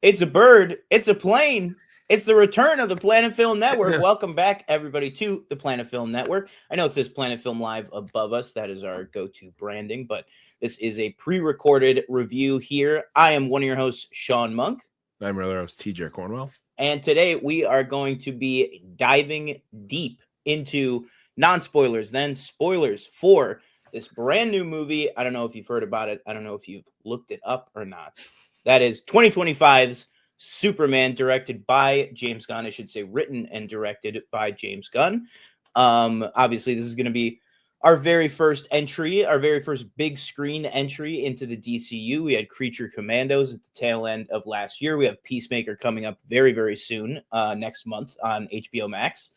It's a bird. It's a plane. It's the return of the Planet Film Network. Welcome back, everybody, to the Planet Film Network. I know it says Planet Film Live above us. That is our go-to branding, but this is a pre-recorded review here. I am one of your hosts, Sean Monk. I'm your other host, TJ Cornwell. And today we are going to be diving deep into non-spoilers, then spoilers for this brand new movie. I don't know if you've heard about it. I don't know if you've looked it up or not. That is 2025's Superman, directed by James Gunn. I should say written and directed by James Gunn. Obviously, this is going to be our very first entry, our very first big screen entry into the DCU. We had Creature Commandos at the tail end of last year. We have Peacemaker coming up very, very soon, next month on HBO Max.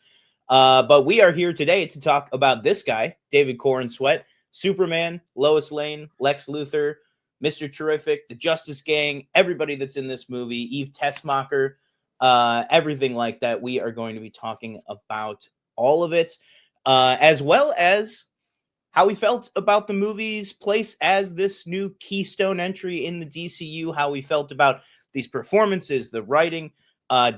But we are here today to talk about this guy, David Corenswet, Superman, Lois Lane, Lex Luthor, Mr. Terrific, the Justice Gang, everybody that's in this movie, Eve Tessmacher, everything like that. We are going to be talking about all of it, as well as how we felt about the movie's place as this new keystone entry in the DCU, how we felt about these performances, the writing.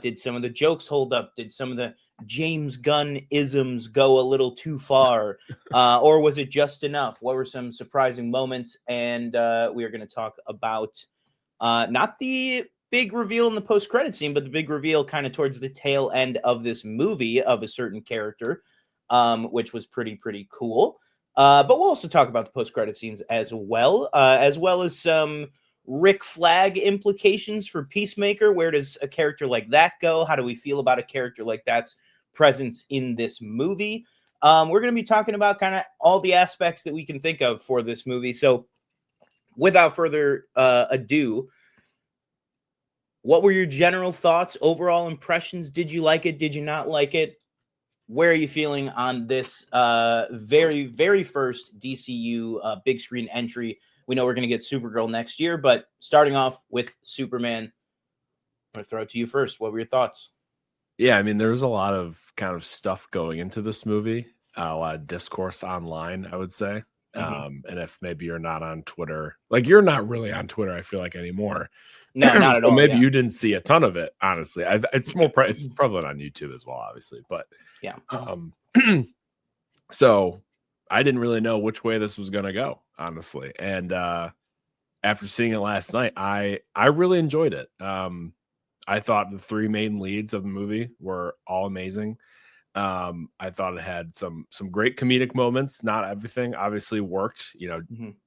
Did some of the jokes hold up? Did some of the James Gunn isms go a little too far? Or was it just enough? What were some surprising moments? And we are going to talk about not the big reveal in the post-credit scene, but the big reveal kind of towards the tail end of this movie of a certain character, which was pretty cool. But we'll also talk about the post-credit scenes as well as some Rick Flag implications for Peacemaker. Where does a character like that go? How do we feel about a character like that's presence in this movie? We're going to be talking about kind of all the aspects that we can think of for this movie. So without further ado, what were your general thoughts, overall impressions? Did you like it? Did you not like it? Where are you feeling on this very, very first DCU big screen entry? We know we're going to get Supergirl next year, but starting off with Superman, I'm going to throw it to you first. What were your thoughts? Yeah, I mean, there was a lot of kind of stuff going into this movie, a lot of discourse online, I would say. And if maybe you're not on Twitter, like you're not really on Twitter, I feel like anymore. No, not at all. Maybe you didn't see a ton of it, honestly. It's more, it's prevalent on YouTube as well, obviously. But yeah. So I didn't really know which way this was going to go, honestly. And after seeing it last night, I really enjoyed it. I thought the three main leads of the movie were all amazing. I thought it had some great comedic moments. Not everything obviously worked,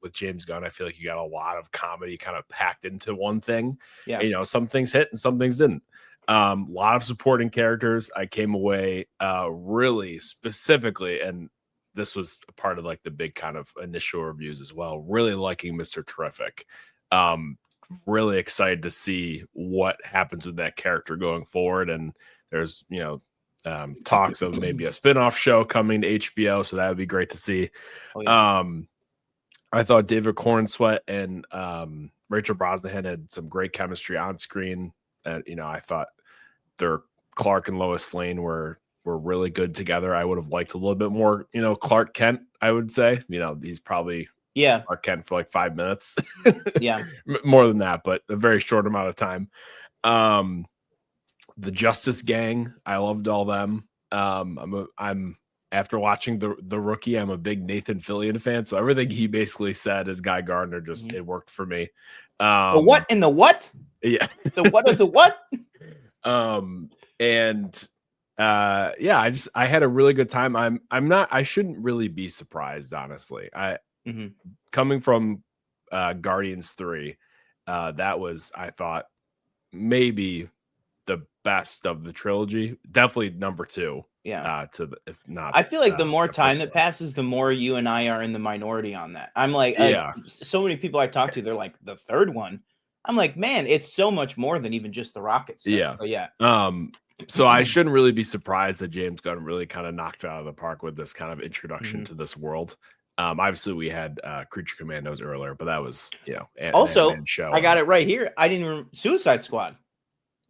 with James Gunn. I feel like you got a lot of comedy kind of packed into one thing. Yeah. And, some things hit and some things didn't. A lot of supporting characters. I came away really specifically, and this was a part of like the big kind of initial reviews as well, really liking Mr. Terrific. Really excited to see what happens with that character going forward. And there's, talks of maybe a spinoff show coming to HBO. So that would be great to see. Oh, yeah. I thought David Corenswet and Rachel Brosnahan had some great chemistry on screen. And, I thought their Clark and Lois Lane were really good together. I would have liked a little bit more, Clark Kent, I would say. He's probably Clark Kent for like 5 minutes. Yeah. More than that, but a very short amount of time. The Justice Gang, I loved all them. I'm after watching the Rookie, I'm a big Nathan Fillion fan, so everything he basically said as Guy Gardner just it worked for me. The what in the what? Yeah. The what of the what? I had a really good time. I shouldn't really be surprised, honestly. Coming from Guardians 3, that was, I thought, maybe the best of the trilogy. Definitely number 2. Yeah. If not, I feel like the more time that passes, the more you and I are in the minority on that. I'm like so many people I talk to, they're like, the third one. I'm like, man, it's so much more than even just the rocket stuff. Yeah. But yeah. So I shouldn't really be surprised that James Gunn really kind of knocked it out of the park with this kind of introduction to this world. Obviously we had Creature Commandos earlier, but that was, also show. I got it right here. I didn't even Suicide Squad.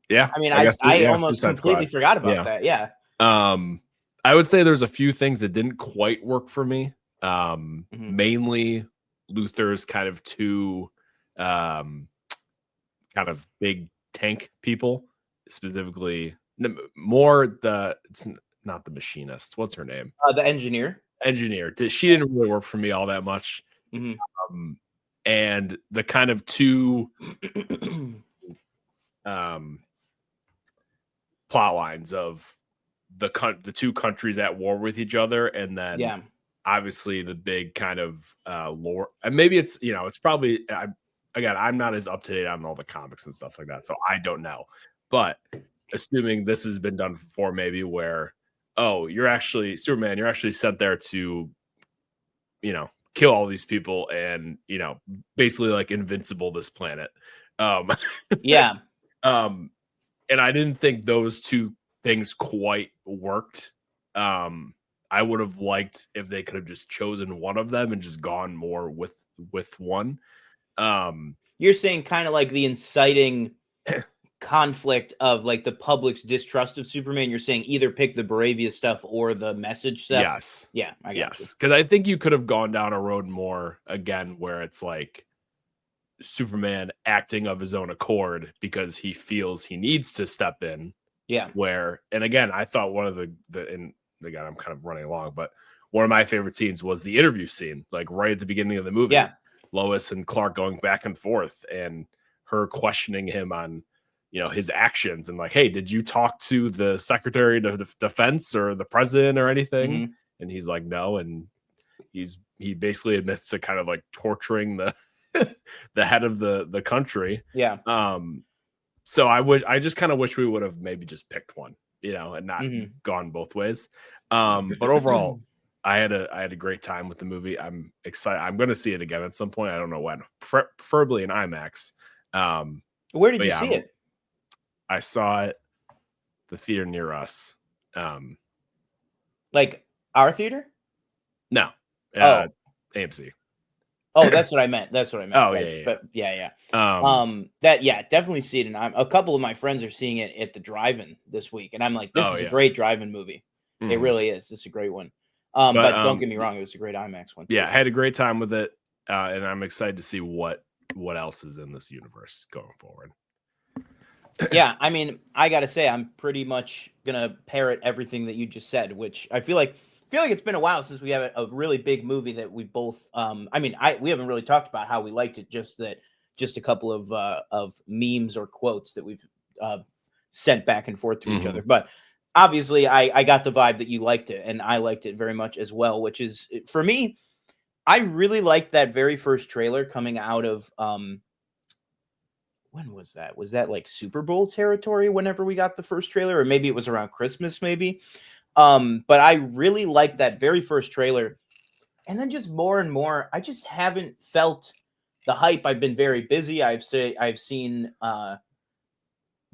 Yeah. I mean, I almost completely forgot about that. Yeah. I would say there's a few things that didn't quite work for me. Mainly Luthor's kind of too kind of big tank people, specifically more it's not the machinist. What's her name? The engineer. Engineer. She didn't really work for me all that much. Mm-hmm. And the kind of two plot lines of the two countries at war with each other, and then obviously the big kind of lore. And maybe it's it's probably I'm not as up to date on all the comics and stuff like that, so I don't know. But assuming this has been done before, maybe where you're actually Superman, you're actually sent there to kill all these people and basically like invincible this planet. Yeah. And I didn't think those two things quite worked. I would have liked if they could have just chosen one of them and just gone more with one. You're saying kind of like the inciting conflict of like the public's distrust of Superman. You're saying either pick the Baravia stuff or the message stuff. Yes. Yeah, I got you. Because I think you could have gone down a road more again where it's like Superman acting of his own accord because he feels he needs to step in. Yeah. And again, I thought one of and again, I'm kind of running along, but one of my favorite scenes was the interview scene, like right at the beginning of the movie. Yeah. Lois and Clark going back and forth and her questioning him on, his actions and like, hey, did you talk to the Secretary of Defense or the president or anything? Mm-hmm. And he's like, no. And he basically admits to kind of like torturing the the head of the country. Yeah. So I just kind of wish we would have maybe just picked one, and not gone both ways. But overall, I had a great time with the movie. I'm excited. I'm going to see it again at some point. I don't know when, preferably in IMAX. Where did you see it? I saw it the theater near us. Like our theater? No. AMC. Oh, that's what I meant. Oh, right. Yeah. But yeah. Definitely see it. And a couple of my friends are seeing it at the drive-in this week, and I'm like, this is a great drive-in movie. Mm-hmm. It really is. It's a great one. But don't get me wrong, it was a great IMAX one. Yeah, I had a great time with it, and I'm excited to see what else is in this universe going forward. Yeah, I mean, I gotta say, I'm pretty much gonna parrot everything that you just said, which I feel like it's been a while since we have a really big movie that we both. We haven't really talked about how we liked it. Just a couple of memes or quotes that we've sent back and forth to each other. But obviously, I got the vibe that you liked it, and I liked it very much as well. Which is for me, I really liked that very first trailer coming out of. When was that? Was that like Super Bowl territory whenever we got the first trailer? Or maybe it was around Christmas, maybe. But I really liked that very first trailer. And then just more and more, I just haven't felt the hype. I've been very busy. I've seen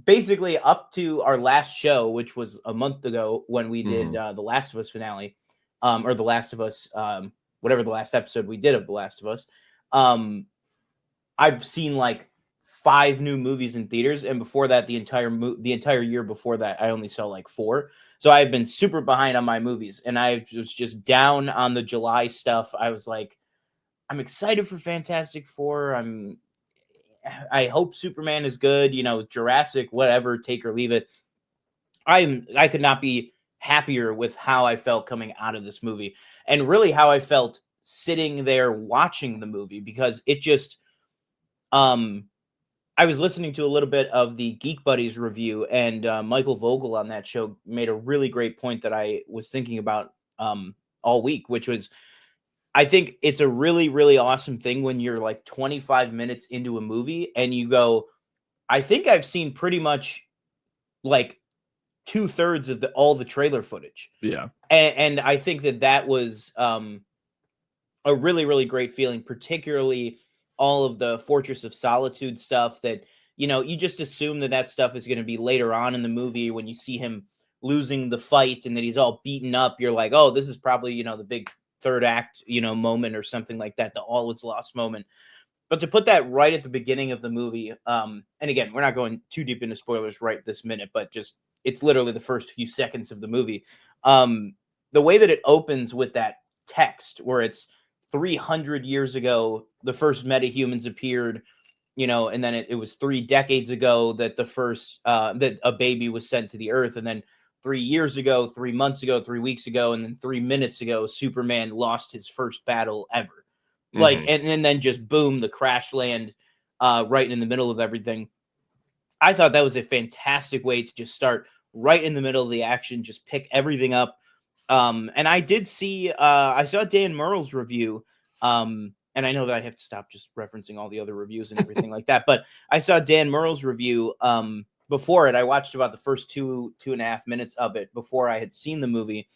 basically up to our last show, which was a month ago when we did the Last of Us finale, or the Last of Us, whatever the last episode we did of the Last of Us. I've seen like 5 new movies in theaters, and before that, the entire year before that, I only saw like 4. So I've been super behind on my movies, and I was just down on the July stuff. I was like, I'm excited for Fantastic Four. I hope Superman is good. Jurassic, whatever, take or leave it. I could not be happier with how I felt coming out of this movie, and really how I felt sitting there watching the movie, because it just I was listening to a little bit of the Geek Buddies review, and Michael Vogel on that show made a really great point that I was thinking about all week, which was, I think it's a really, really awesome thing when you're like 25 minutes into a movie and you go, I think I've seen pretty much like 2/3 of all the trailer footage. Yeah. And I think that was a really, really great feeling, particularly all of the Fortress of Solitude stuff that, you just assume that stuff is going to be later on in the movie when you see him losing the fight and that he's all beaten up. You're like, oh, this is probably, the big third act, moment or something like that, the all is lost moment. But to put that right at the beginning of the movie, and again, we're not going too deep into spoilers right this minute, but just it's literally the first few seconds of the movie. The way that it opens with that text where it's 300 years ago, the first metahumans appeared. you know, and then it was 3 decades ago that the first that a baby was sent to the earth, and then 3 years ago, 3 months ago, 3 weeks ago, and then 3 minutes ago, Superman lost his first battle ever. Like, Mm-hmm. and then just boom, the crash land right in the middle of everything. I thought that was a fantastic way to just start right in the middle of the action, just pick everything up. And I did see, I saw Dan Murrell's review. And I know that I have to stop just referencing all the other reviews and everything like that, but I saw Dan Murrell's review before it. I watched about the first 2.5 minutes of it before I had seen the movie.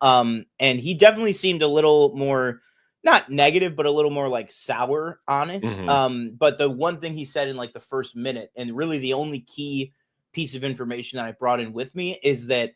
And he definitely seemed a little more, not negative, but a little more like sour on it. Mm-hmm. But the one thing he said in like the first minute, and really the only key piece of information that I brought in with me, is that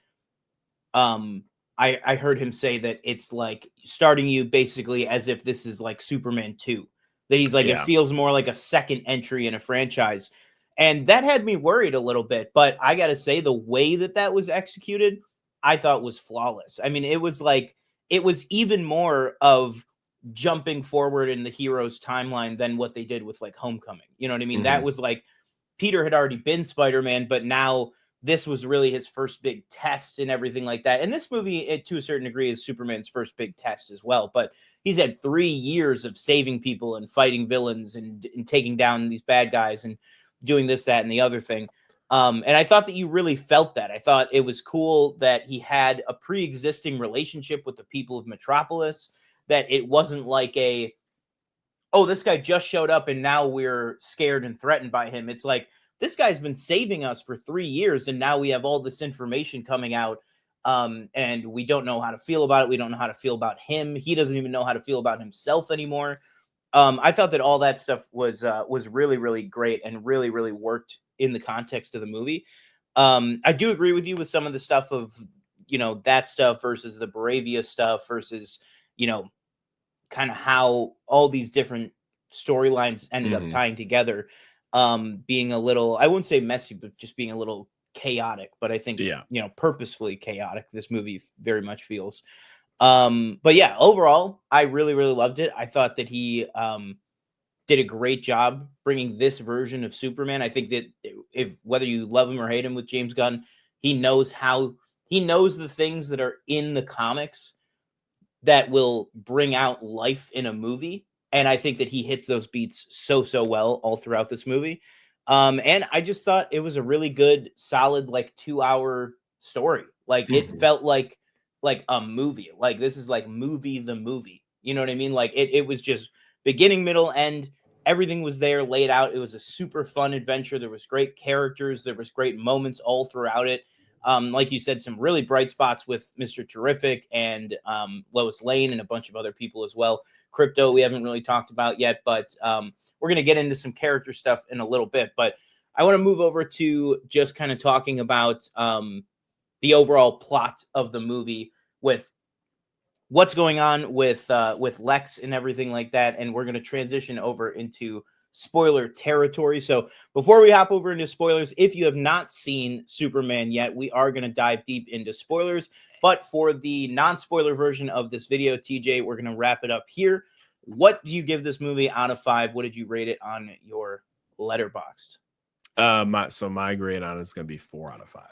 I heard him say that it's like starting you basically as if this is like Superman 2. That he's like, it Yeah. feels more like a second entry in a franchise. And that had me worried a little bit, but I got to say the way that that was executed, I thought was flawless. I mean, it was like it was even more of jumping forward in the hero's timeline than what they did with like Homecoming. You know what I mean? That Mm-hmm. was like Peter had already been Spider-Man, but now this was really his first big test and everything like that. And this movie, it, to a certain degree, is Superman's first big test as well. But he's had 3 years of saving people and fighting villains and taking down these bad guys and doing this, that, and the other thing. And I thought that you really felt that. I thought it was cool that he had a pre-existing relationship with the people of Metropolis, that it wasn't like a, oh, this guy just showed up and now we're scared and threatened by him. It's like, this guy's been saving us for 3 years and now we have all this information coming out. And we don't know how to feel about it. We don't know how to feel about him. He doesn't even know how to feel about himself anymore. I thought that all that stuff was really, really great and really, really worked in the context of the movie. I do agree with you with some of the stuff of, you know, that stuff versus the Bravia stuff versus, you know, kind of how all these different storylines ended up Mm-hmm. tying together, being a little, I wouldn't say messy, but just being a little chaotic. But I think, Yeah. you know, purposefully chaotic, this movie very much feels. But yeah, overall, I really, really loved it. I thought that he did a great job bringing this version of Superman. I think that if whether you love him or hate him with James Gunn, he knows how, he knows the things that are in the comics that will bring out life in a movie. And I think that he hits those beats so well all throughout this movie. And I just thought it was a really good, solid, like 2 hour story. Like it Mm-hmm. felt like a movie. Like this is like movie the movie. You know what I mean? Like it was just beginning, middle, end. Everything was there laid out. It was a super fun adventure. There was great characters. There was great moments all throughout it. Like you said, some really bright spots with Mr. Terrific and Lois Lane and a bunch of other people as well. Crypto, we haven't really talked about yet, but we're going to get into some character stuff in a little bit. But I want to move over to just kind of talking about the overall plot of the movie with what's going on with Lex and everything like that, and we're going to transition over into spoiler territory. So before we hop over into spoilers, if you have not seen Superman yet, we are going to dive deep into spoilers. But for the non-spoiler version of this video, TJ, we're going to wrap it up here. What do you give this movie out of 5? What did you rate it on your Letterboxd? My grade on it's gonna be 4 out of 5.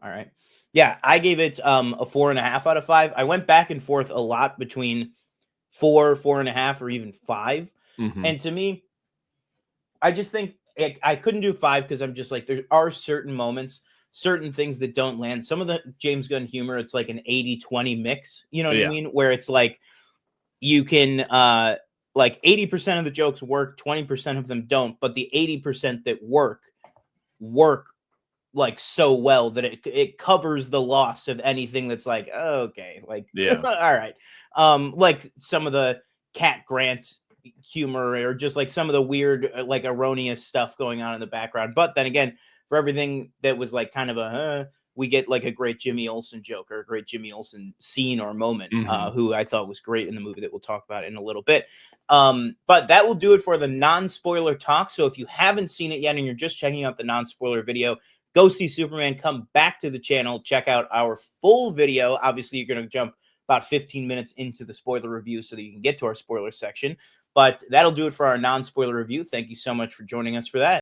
All right. Yeah, I gave it a 4.5 out of 5. I went back and forth a lot between 4, 4.5, or even 5. Mm-hmm. And to me, I just think I couldn't do 5 because I'm just like, there are certain moments, certain things that don't land. Some of the James Gunn humor, it's like an 80-20 mix. You know what I Yeah. mean? Where it's like you can like 80% of the jokes work, 20% of them don't, but the 80% that work like so well that it covers the loss of anything that's like, oh, okay, like Yeah. all right. Like some of the Cat Grant humor or just like some of the weird like erroneous stuff going on in the background. But then again, for everything that was like kind of a we get like a great Jimmy Olsen joke or a great Jimmy Olsen scene or moment, Mm-hmm. who I thought was great in the movie that we'll talk about in a little bit. But that will do it for the non-spoiler talk. So if you haven't seen it yet and you're just checking out the non-spoiler video, go see Superman, come back to the channel, check out our full video. Obviously, you're going to jump about 15 minutes into the spoiler review so that you can get to our spoiler section. But that'll do it for our non-spoiler review. Thank you so much for joining us for that.